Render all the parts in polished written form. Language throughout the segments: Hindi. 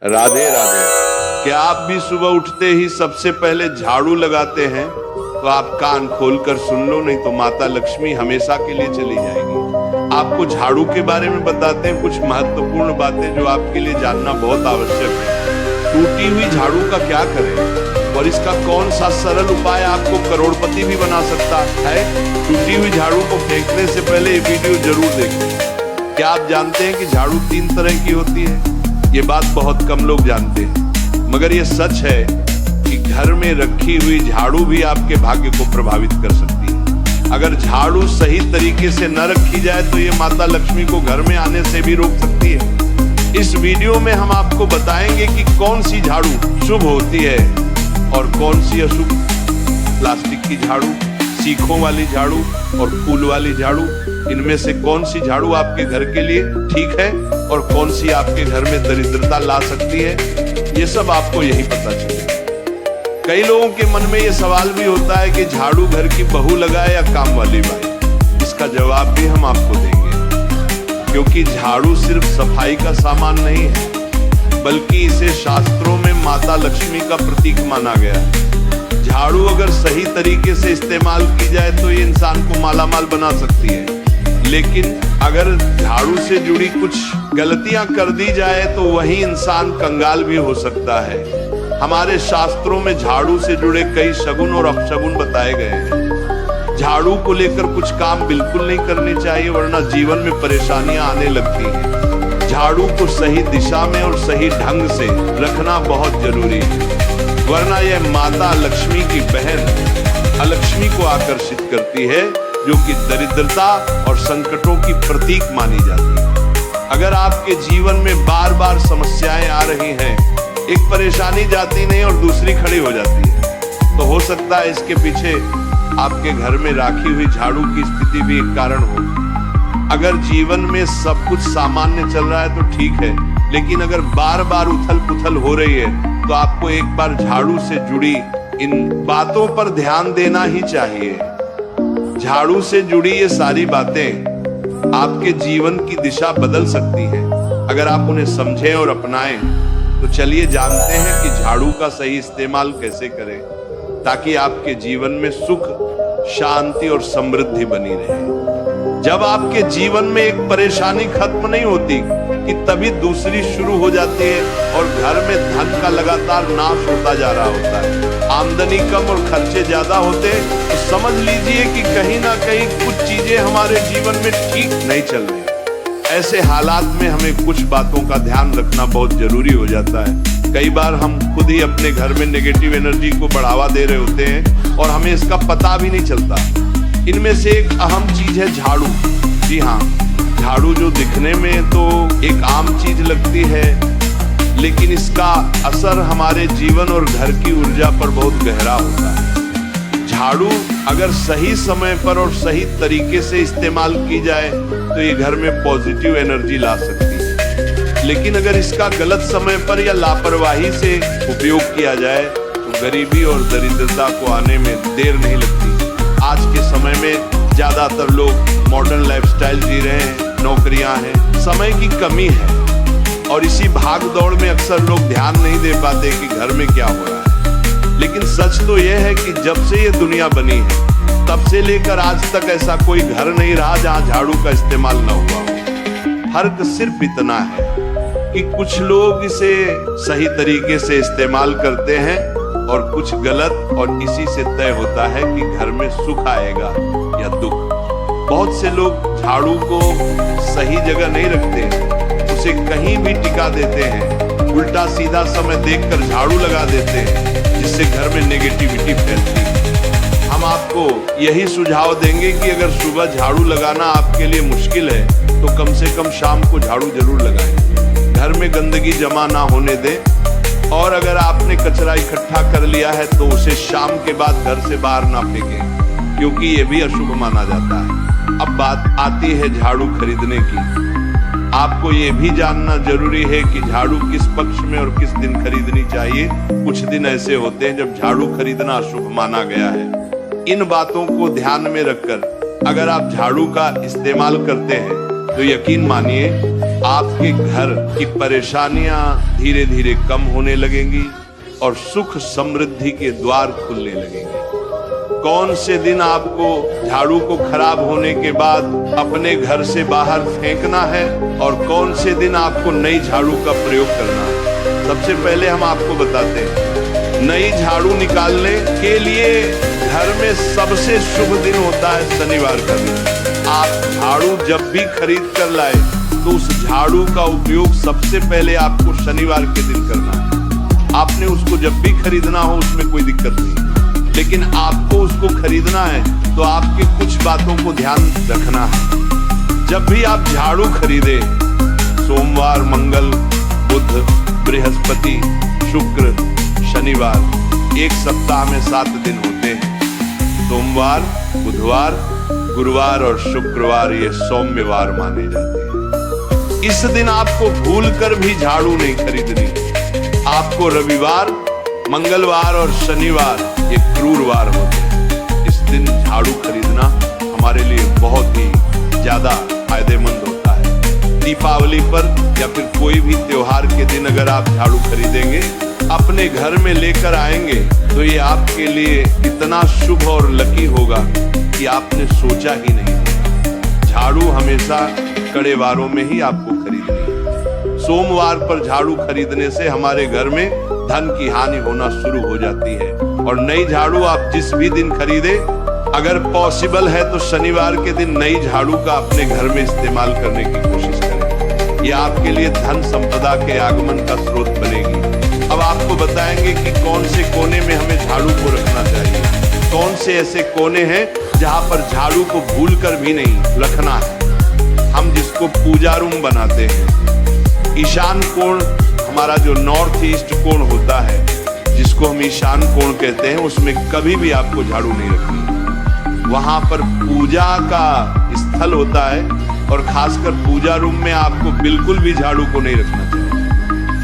राधे राधे। क्या आप भी सुबह उठते ही सबसे पहले झाड़ू लगाते हैं? तो आप कान खोलकर सुन लो, नहीं तो माता लक्ष्मी हमेशा के लिए चली जाएगी। आपको झाड़ू के बारे में बताते हैं कुछ महत्वपूर्ण बातें जो आपके लिए जानना बहुत आवश्यक है। टूटी हुई झाड़ू का क्या करें और इसका कौन सा सरल उपाय आपको करोड़पति भी बना सकता है? टूटी हुई झाड़ू को फेंकने से पहले ये वीडियो जरूर देखें। क्या आप जानते हैं कि झाड़ू 3 तरह की होती है? ये बात बहुत कम लोग जानते हैं, मगर ये सच है कि घर में रखी हुई झाड़ू भी आपके भाग्य को प्रभावित कर सकती है। अगर झाड़ू सही तरीके से न रखी जाए तो ये माता लक्ष्मी को घर में आने से भी रोक सकती है। इस वीडियो में हम आपको बताएंगे कि कौन सी झाड़ू शुभ होती है और कौन सी अशुभ। प्लास्टिक की झाड़ू, सीखों वाली झाड़ू और फूल वाली झाड़ू, इनमें से कौन सी झाड़ू आपके घर के लिए ठीक है और कौन सी आपके घर में दरिद्रता ला सकती है, ये सब आपको यही पता चलेगा। कई लोगों के मन में ये सवाल भी होता है कि झाड़ू घर की बहू लगाए या काम वाली बाई। इसका जवाब भी हम आपको देंगे, क्योंकि झाड़ू सिर्फ सफाई का सामान नहीं है, बल्कि इसे शास्त्रों में माता लक्ष्मी का प्रतीक माना गया है। झाड़ू अगर सही तरीके से इस्तेमाल की जाए तो ये इंसान को मालामाल बना सकती है, लेकिन अगर झाड़ू से जुड़ी कुछ गलतियां कर दी जाए तो वही इंसान कंगाल भी हो सकता है। हमारे शास्त्रों में झाड़ू से जुड़े कई शगुन और अपशगुन बताए गए हैं। झाड़ू को लेकर कुछ काम बिल्कुल नहीं करने चाहिए, वरना जीवन में परेशानियां आने लगती हैं। झाड़ू को सही दिशा में और सही ढंग से रखना बहुत जरूरी है, वरना यह माता लक्ष्मी की बहन अलक्ष्मी को आकर्षित करती है, जो कि दरिद्रता और संकटों की प्रतीक मानी जाती है। अगर आपके जीवन में बार बार समस्याएं आ रही हैं, एक परेशानी जाती नहीं और दूसरी खड़ी हो जाती है, तो हो सकता है इसके पीछे आपके घर में राखी हुई झाड़ू की स्थिति भी एक कारण हो। अगर जीवन में सब कुछ सामान्य चल रहा है तो ठीक है, लेकिन अगर बार बार उथल पुथल हो रही है तो आपको एक बार झाड़ू से जुड़ी इन बातों पर ध्यान देना ही चाहिए। झाड़ू से जुड़ी ये सारी बातें आपके जीवन की दिशा बदल सकती हैं, अगर आप उन्हें समझें और अपनाएं। तो चलिए जानते हैं कि झाड़ू का सही इस्तेमाल कैसे करें, ताकि आपके जीवन में सुख, शांति और समृद्धि बनी रहे। जब आपके जीवन में एक परेशानी खत्म नहीं होती कि तभी दूसरी शुरू हो जाती है और घर में धन का लगातार नाश होता जा रहा होता है। आमदनी कम और खर्चे ज्यादा होते तो समझ लीजिए कि कहीं ना कहीं कुछ चीजें हमारे जीवन में ठीक नहीं चल रही। ऐसे हालात में हमें कुछ बातों का ध्यान रखना बहुत जरूरी हो जाता है। कई बार हम खुद ही अपने घर में नेगेटिव एनर्जी को बढ़ावा दे रहे होते हैं और हमें इसका पता भी नहीं चलता। इनमें से एक अहम चीज है झाड़ू। जी हाँ, झाड़ू जो दिखने में तो एक आम चीज लगती है, लेकिन इसका असर हमारे जीवन और घर की ऊर्जा पर बहुत गहरा होता है। झाड़ू अगर सही समय पर और सही तरीके से इस्तेमाल की जाए तो ये घर में पॉजिटिव एनर्जी ला सकती है, लेकिन अगर इसका गलत समय पर या लापरवाही से उपयोग किया जाए तो गरीबी और दरिद्रता को आने में देर नहीं लगती। आज के समय में ज्यादातर लोग मॉडर्न लाइफस्टाइल जी रहे हैं, नौकरियां हैं, समय की कमी है और इसी भाग दौड़ में अक्सर लोग ध्यान नहीं दे पाते कि घर में क्या हो रहा है। लेकिन सच तो यह है कि जब से ये दुनिया बनी है तब से लेकर आज तक ऐसा कोई घर नहीं रहा जहां झाड़ू का इस्तेमाल न हुआ हो। फर्क सिर्फ इतना है कि कुछ लोग इसे सही तरीके से इस्तेमाल करते हैं और कुछ गलत, और इसी से तय होता है कि घर में सुख आएगा या दुख। बहुत से लोग झाड़ू को सही जगह नहीं रखते, उसे कहीं भी टिका देते हैं, उल्टा सीधा समय देखकर झाड़ू लगा देते हैं, जिससे घर में नेगेटिविटी फैलती है। हम आपको यही सुझाव देंगे कि अगर सुबह झाड़ू लगाना आपके लिए मुश्किल है तो कम से कम शाम को झाड़ू जरूर लगाएं। घर में गंदगी जमा ना होने दें, और अगर आपने कचरा इकट्ठा कर लिया है तो उसे शाम के बाद घर से बाहर ना फेंकें, क्योंकि ये भी अशुभ माना जाता है। अब बात आती है झाड़ू खरीदने की। आपको ये भी जानना जरूरी है कि झाड़ू किस पक्ष में और किस दिन खरीदनी चाहिए। कुछ दिन ऐसे होते हैं जब झाड़ू खरीदना अशुभ माना गया है। इन बातों को ध्यान में रखकर अगर आप झाड़ू का इस्तेमाल करते हैं तो यकीन मानिए आपके घर की परेशानियां धीरे धीरे कम होने लगेंगी और सुख समृद्धि के द्वार खुलने लगेंगे। कौन से दिन आपको झाड़ू को खराब होने के बाद अपने घर से बाहर फेंकना है और कौन से दिन आपको नई झाड़ू का प्रयोग करना है। सबसे पहले हम आपको बताते हैं, नई झाड़ू निकालने के लिए घर में सबसे शुभ दिन होता है शनिवार का दिन। आप झाड़ू जब भी खरीद कर लाए तो उस झाड़ू का उपयोग सबसे पहले आपको शनिवार के दिन करना है। आपने उसको जब भी खरीदना हो उसमें कोई दिक्कत नहीं, लेकिन आपको उसको खरीदना है तो आपके कुछ बातों को ध्यान रखना है। जब भी आप झाड़ू खरीदे, सोमवार, मंगल, बुध, बृहस्पति, शुक्र, शनिवार, एक सप्ताह में 7 दिन होते हैं। सोमवार, बुधवार, गुरुवार और शुक्रवार ये सौम्यवार माने जाते हैं। इस दिन आपको भूलकर भी झाड़ू नहीं खरीदनी। आपको रविवार, मंगलवार और शनिवार ये क्रूरवार होते हैं। इस दिन झाड़ू खरीदना हमारे लिए बहुत ही ज्यादा फायदेमंद होता है। दीपावली पर या फिर कोई भी त्योहार के दिन अगर आप झाड़ू खरीदेंगे, अपने घर में लेकर आएंगे तो ये आपके लिए इतना शुभ और लकी होगा कि आपने सोचा ही नहीं। झाड़ू हमेशा कड़े वारों में ही आपको खरीदनी है। सोमवार पर झाड़ू खरीदने से हमारे घर में धन की हानि होना शुरू हो जाती है। और नई झाड़ू आप जिस भी दिन खरीदे, अगर पॉसिबल है तो शनिवार के दिन नई झाड़ू का अपने घर में इस्तेमाल करने की कोशिश करें। ये आपके लिए धन संपदा के आगमन का स्रोत बनेगी। अब आपको बताएंगे कि कौन से कोने में हमें झाड़ू को रखना चाहिए, कौन से ऐसे कोने हैं जहां पर झाड़ू को भूलकर भी नहीं रखना है। हम जिसको पूजा रूम बनाते हैं, ईशान कोण हमारा जो नॉर्थ ईस्ट कोण होता है, जिसको हम ईशान कोण कहते हैं, उसमें कभी भी आपको झाड़ू नहीं रखनी। वहां पर पूजा का स्थल होता है और खासकर पूजा रूम में आपको बिल्कुल भी झाड़ू को नहीं रखना चाहिए।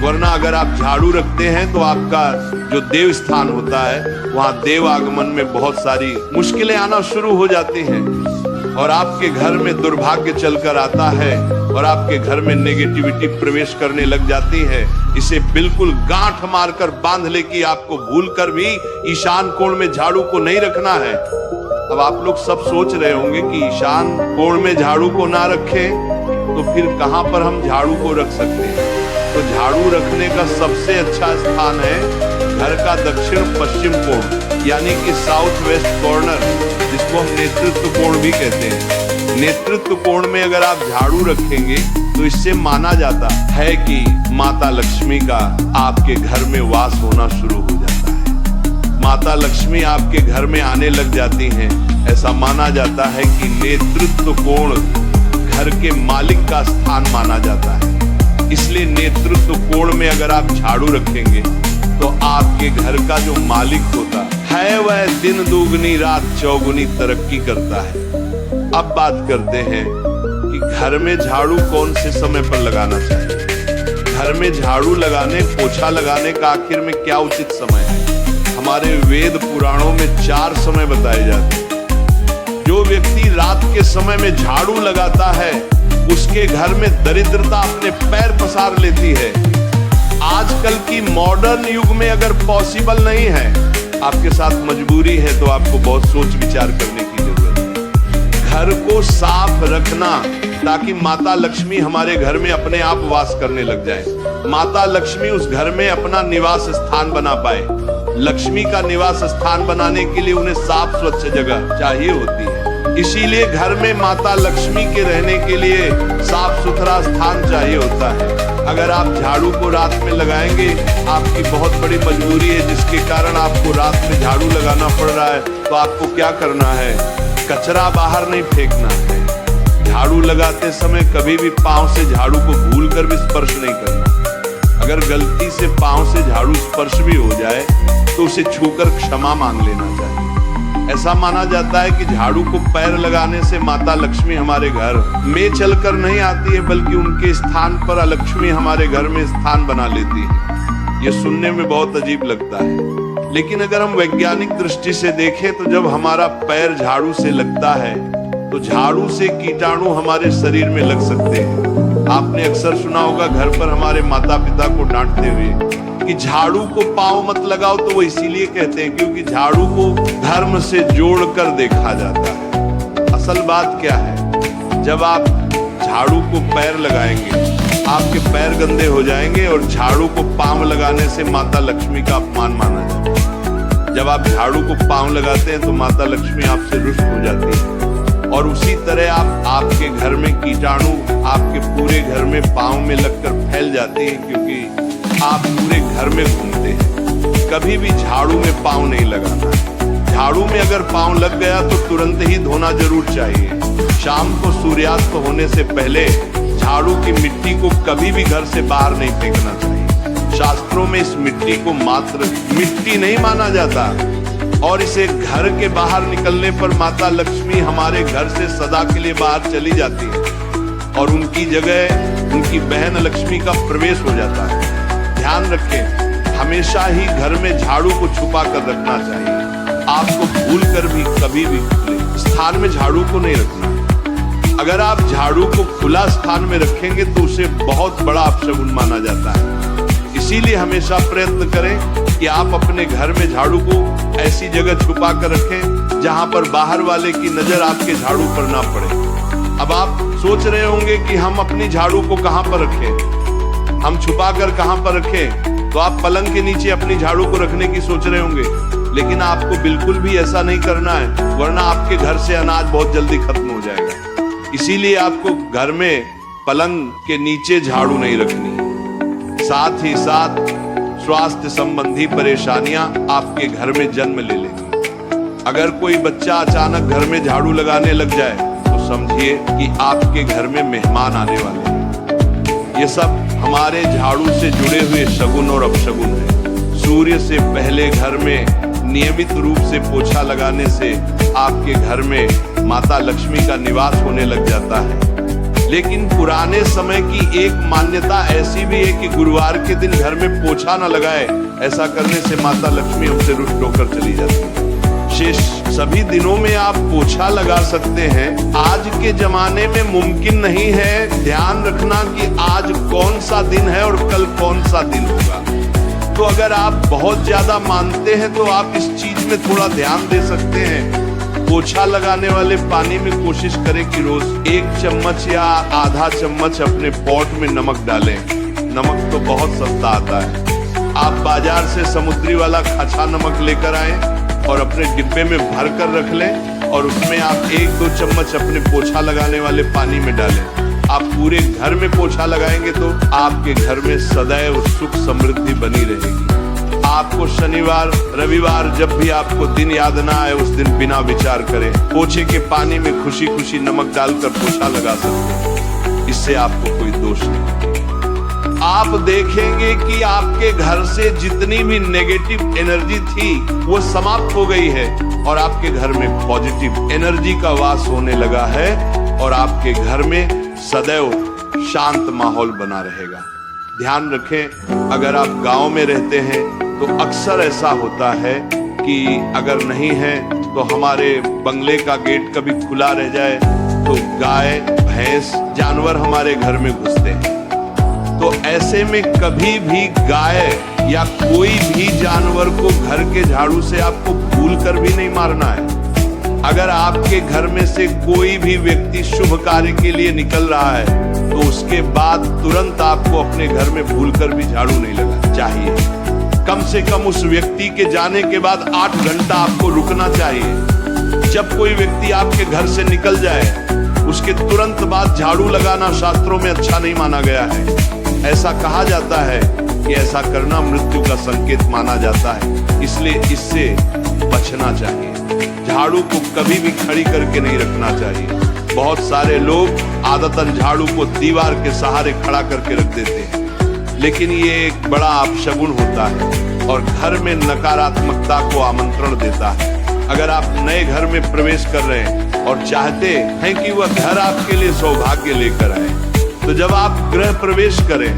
वरना अगर आप झाड़ू रखते हैं तो आपका जो देव स्थान होता है, वहां देव आगमन में बहुत सारी मुश्किलें आना शुरू हो जाती हैं और आपके घर में दुर्भाग्य चलकर आता है और आपके घर में नेगेटिविटी प्रवेश करने लग जाती है। इसे बिल्कुल गांठ मारकर बांध ले कि आपको भूलकर भी ईशान कोण में झाड़ू को नहीं रखना है। अब आप लोग सब सोच रहे होंगे कि ईशान कोण में झाड़ू को ना रखें तो फिर कहां पर हम झाड़ू को रख सकते हैं। तो झाड़ू रखने का सबसे अच्छा स्थान है घर का दक्षिण पश्चिम कोण, यानी कि साउथ वेस्ट कॉर्नर, जिसको हम नेतृत्व कोण भी कहते हैं। नेतृत्व कोण में अगर आप झाड़ू रखेंगे तो इससे माना जाता है कि माता लक्ष्मी का आपके घर में वास होना शुरू हो जाता है। माता लक्ष्मी आपके घर में आने लग जाती हैं। ऐसा माना जाता है कि नेतृत्व कोण घर के मालिक का स्थान माना जाता है। इसलिए नेतृत्व कोण में अगर आप झाड़ू रखेंगे तो आपके घर का जो मालिक होता है वह दिन दुगनी रात चौगुनी तरक्की करता है। अब बात करते हैं कि घर में झाड़ू कौन से समय पर लगाना चाहिए। घर में झाड़ू लगाने, पोछा लगाने का आखिर में क्या उचित समय है। हमारे वेद पुराणों में 4 समय बताए जाते हैं। जो व्यक्ति रात के समय में झाड़ू लगाता है उसके घर में दरिद्रता अपने पैर पसार लेती है। आजकल की मॉडर्न युग में अगर पॉसिबल नहीं है, आपके साथ मजबूरी है, तो आपको बहुत सोच विचार करने की जरूरत है। घर को साफ रखना ताकि माता लक्ष्मी हमारे घर में अपने आप वास करने लग जाए। माता लक्ष्मी उस घर में अपना निवास स्थान बना पाए। लक्ष्मी का निवास स्थान बनाने के लिए उन्हें साफ स्वच्छ जगह चाहिए होती है। इसीलिए घर में माता लक्ष्मी के रहने के लिए साफ सुथरा स्थान चाहिए होता है। अगर आप झाड़ू को रात में लगाएंगे, आपकी बहुत बड़ी मजबूरी है जिसके कारण आपको रात में झाड़ू लगाना पड़ रहा है, तो आपको क्या करना है, कचरा बाहर नहीं फेंकना है। झाड़ू लगाते समय कभी भी पांव से झाड़ू को भूलकर भी स्पर्श नहीं करना। अगर गलती से पांव से झाड़ू स्पर्श भी हो जाए तो उसे छूकर क्षमा मांग लेना चाहिए। ऐसा माना जाता है कि झाड़ू को पैर लगाने से माता लक्ष्मी हमारे घर में चलकर नहीं आती है, बल्कि उनके स्थान पर लक्ष्मी हमारे घर में स्थान बना लेती है। ये सुनने में बहुत अजीब लगता है, लेकिन अगर हम वैज्ञानिक दृष्टि से देखें तो जब हमारा पैर झाड़ू से लगता है तो झाड़ू से कीटाणु हमारे शरीर में लग सकते हैं। आपने अक्सर सुना होगा घर पर हमारे माता पिता को डांटते हुए कि झाड़ू को पांव मत लगाओ, तो वो इसीलिए कहते हैं क्योंकि झाड़ू को धर्म से जोड़कर देखा जाता है। असल बात क्या है, जब आप झाड़ू को पैर लगाएंगे आपके पैर गंदे हो जाएंगे और झाड़ू को पांव लगाने से माता लक्ष्मी का अपमान माना जाता है। जब आप झाड़ू को पांव लगाते हैं तो माता लक्ष्मी आपसे रुष्ट हो जाती है और उसी तरह आपके घर में कीटाणु आपके पूरे घर में पांव में लगकर फैल जाते हैं क्योंकि आप पूरे घर में घूमते हैं। कभी भी झाड़ू में पांव नहीं लगाना है। झाड़ू में अगर पांव लग गया तो तुरंत ही धोना जरूर चाहिए। शाम को सूर्यास्त होने से पहले झाड़ू की मिट्टी को कभी भी घर से बाहर नहीं फेंकना चाहिए। शास्त्रों में इस मिट्टी को मात्र मिट्टी नहीं माना जाता और इसे घर के बाहर निकलने पर माता लक्ष्मी हमारे घर से सदा के लिए बाहर चली जाती है और उनकी जगह उनकी बहन लक्ष्मी का प्रवेश हो जाता है। ध्यान रखें, हमेशा ही घर में झाड़ू को छुपा कर रखना चाहिए। आपको भूलकर भी कभी भी खुले स्थान में झाड़ू को नहीं रखना है। अगर आप झाड़ू को खुला स्थान में रखेंगे तो उसे बहुत बड़ा अपशगुन माना जाता है। इसीलिए हमेशा प्रयत्न करें कि आप अपने घर में झाड़ू को ऐसी जगह छुपा कर रखें जहां पर बाहर वाले की नजर आपके झाड़ू पर ना पड़े। अब आप सोच रहे होंगे कि हम अपनी झाड़ू को कहां पर रखें, हम छुपा कर कहां पर रखें, तो आप पलंग के नीचे अपनी झाड़ू को रखने की सोच रहे होंगे, लेकिन आपको बिल्कुल भी ऐसा नहीं करना है, वरना आपके घर से अनाज बहुत जल्दी खत्म हो जाएगा। इसीलिए आपको घर में पलंग के नीचे झाड़ू नहीं रखनी। साथ ही साथ स्वास्थ्य संबंधी परेशानियां आपके घर में जन्म ले लेंगी। अगर कोई बच्चा अचानक घर में झाड़ू लगाने लग जाए तो समझिए कि आपके घर में मेहमान आने वाले हैं। ये सब हमारे झाड़ू से जुड़े हुए शगुन और अपशगुन है। सूर्य से पहले घर में नियमित रूप से पोछा लगाने से आपके घर में माता लक्ष्मी का निवास होने लग जाता है। लेकिन पुराने समय की एक मान्यता ऐसी भी है कि गुरुवार के दिन घर में पोछा न लगाए, ऐसा करने से माता लक्ष्मी हमसे रुष्ट होकर चली जाती है। शेष सभी दिनों में आप पोछा लगा सकते हैं। आज के जमाने में मुमकिन नहीं है ध्यान रखना कि आज कौन सा दिन है और कल कौन सा दिन होगा। तो अगर आप बहुत ज्यादा मानते हैं तो आप इस चीज में थोड़ा ध्यान दे सकते हैं। पोछा लगाने वाले पानी में कोशिश करें कि रोज 1 चम्मच या आधा चम्मच अपने पॉट में नमक डालें। नमक तो बहुत सस्ता आता है। आप बाजार से समुद्री वाला खाचा नमक लेकर आए और अपने डिब्बे में भर कर रख लें और उसमें आप 1-2 चम्मच अपने पोछा लगाने वाले पानी में डालें। आप पूरे घर में पोछा लगाएंगे तो आपके घर में सदैव सुख समृद्धि बनी रहेगी। आपको शनिवार रविवार जब भी आपको दिन याद ना आए उस दिन बिना विचार करें पोछे के पानी में खुशी खुशी नमक डालकर पोछा लगा सकते हैं। इससे आपको कोई दोष नहीं। आप देखेंगे कि आपके घर से जितनी भी नेगेटिव एनर्जी थी वो समाप्त हो गई है और आपके घर में पॉजिटिव एनर्जी का वास होने लगा है और आपके घर में सदैव शांत माहौल बना रहेगा। ध्यान रखें, अगर आप गांव में रहते हैं तो अक्सर ऐसा होता है कि अगर नहीं है तो हमारे बंगले का गेट कभी खुला रह जाए तो गाय भैंस जानवर हमारे घर में घुसते हैं। तो ऐसे में कभी भी गाय या कोई भी जानवर को घर के झाड़ू से आपको भूल कर भी नहीं मारना है। अगर आपके घर में से कोई भी व्यक्ति शुभ कार्य के लिए निकल रहा है तो उसके बाद तुरंत आपको अपने घर में भूलकर भी झाड़ू नहीं लगाना चाहिए। कम से कम उस व्यक्ति के जाने के बाद 8 घंटा आपको रुकना चाहिए। जब कोई व्यक्ति आपके घर से निकल जाए उसके तुरंत बाद झाड़ू लगाना शास्त्रों में अच्छा नहीं माना गया है। ऐसा कहा जाता है कि ऐसा करना मृत्यु का संकेत माना जाता है, इसलिए इससे बचना चाहिए। झाड़ू को कभी भी खड़ी करके नहीं रखना चाहिए। बहुत सारे लोग आदतन झाड़ू को दीवार के सहारे खड़ा करके रख देते हैं, लेकिन ये एक बड़ा अपशगुन होता है और घर में नकारात्मकता को आमंत्रण देता है। अगर आप नए घर में प्रवेश कर रहे हैं और चाहते हैं कि वह घर आपके लिए सौभाग्य लेकर आए, तो जब आप गृह प्रवेश करें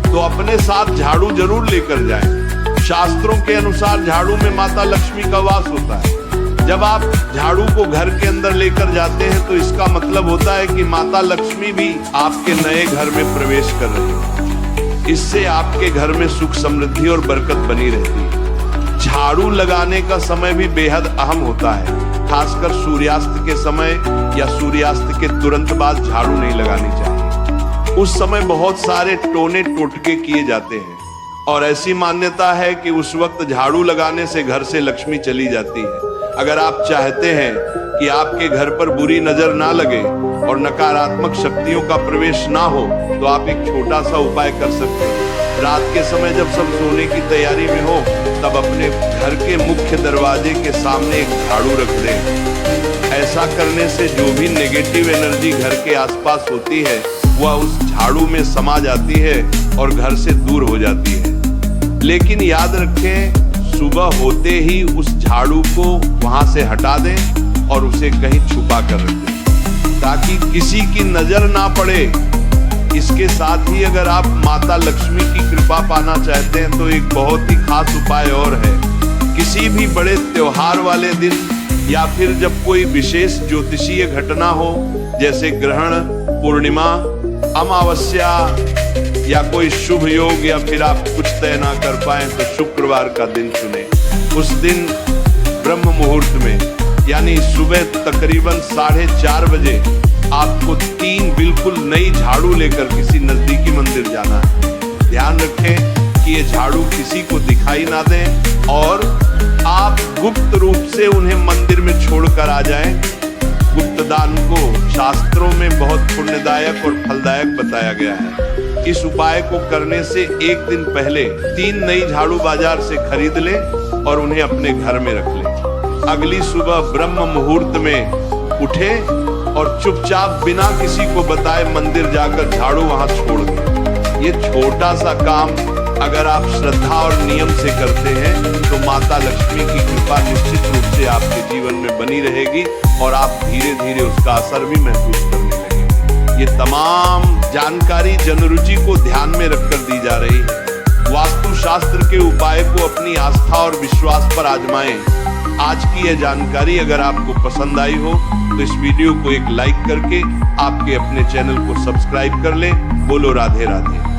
तो अपने साथ झाड़ू जरूर लेकर जाएं। शास्त्रों के अनुसार झाड़ू में माता लक्ष्मी का वास होता है। जब आप झाड़ू को घर के अंदर लेकर जाते हैं तो इसका मतलब होता है कि माता लक्ष्मी भी आपके नए घर में प्रवेश कर रही है। इससे आपके घर में सुख समृद्धि और बरकत बनी रहती है। झाड़ू लगाने का समय भी बेहद अहम होता है। खासकर सूर्यास्त के समय या सूर्यास्त के तुरंत बाद झाड़ू नहीं लगानी चाहिए। उस समय बहुत सारे टोने टोटके किए जाते हैं और ऐसी मान्यता है कि उस वक्त झाड़ू लगाने से घर से लक्ष्मी चली जाती है। अगर आप चाहते हैं कि आपके घर पर बुरी नजर ना लगे और नकारात्मक शक्तियों का प्रवेश ना हो तो आप एक छोटा सा उपाय कर सकते हैं। रात के समय जब सब सोने की तैयारी में हो तब अपने घर के मुख्य दरवाजे के सामने एक झाड़ू रख दें। ऐसा करने से जो भी नेगेटिव एनर्जी घर के आसपास होती है वह उस झाड़ू में समा जाती है और घर से दूर हो जाती है। लेकिन याद रखें, सुबह होते ही उस झाड़ू को वहां से हटा दें और उसे कहीं छुपा कर रख दें ताकि किसी की नजर ना पड़े। इसके साथ ही अगर आप माता लक्ष्मी की कृपा पाना चाहते हैं तो एक बहुत ही खास उपाय और है। किसी भी बड़े त्योहार वाले दिन या फिर जब कोई विशेष ज्योतिषीय घटना हो, जैसे ग्रहण, पूर्णिमा, अमावस्या या कोई शुभ योग, या फिर आप कुछ तय ना कर पाए तो शुक्रवार का दिन चुने। उस दिन ब्रह्म मुहूर्त में यानी सुबह तकरीबन 4:30 बजे आपको 3 बिल्कुल नई झाड़ू लेकर किसी नजदीकी मंदिर जाना है। ध्यान रखें कि ये झाड़ू किसी को दिखाई ना दें और आप गुप्त रूप से उन्हें मंदिर में छोड़कर आ जाएं। गुप्त दान को शास्त्रों में बहुत पुण्यदायक और फलदायक बताया गया है। इस उपाय को करने से एक दिन पहले 3 नई झाड़ू बाजार से खरीद लें और उन्हें अपने घर में रख लें। अगली सुबह ब्रह्म मुहूर्त में उठें और चुपचाप बिना किसी को बताए मंदिर जाकर झाड़ू वहां छोड़ दें। ये छोटा सा काम अगर आप श्रद्धा और नियम से करते हैं तो माता लक्ष्मी की कृपा निश्चित रूप से आपके जीवन में बनी रहेगी और आप धीरे धीरे उसका असर भी महसूस करने लगेंगे। ये तमाम जानकारी जनरुचि को ध्यान में रखकर दी जा रही है। वास्तु शास्त्र के उपाय को अपनी आस्था और विश्वास पर आजमाएं। आज की यह जानकारी अगर आपको पसंद आई हो तो इस वीडियो को एक लाइक करके आपके अपने चैनल को सब्सक्राइब कर लें। बोलो राधे राधे।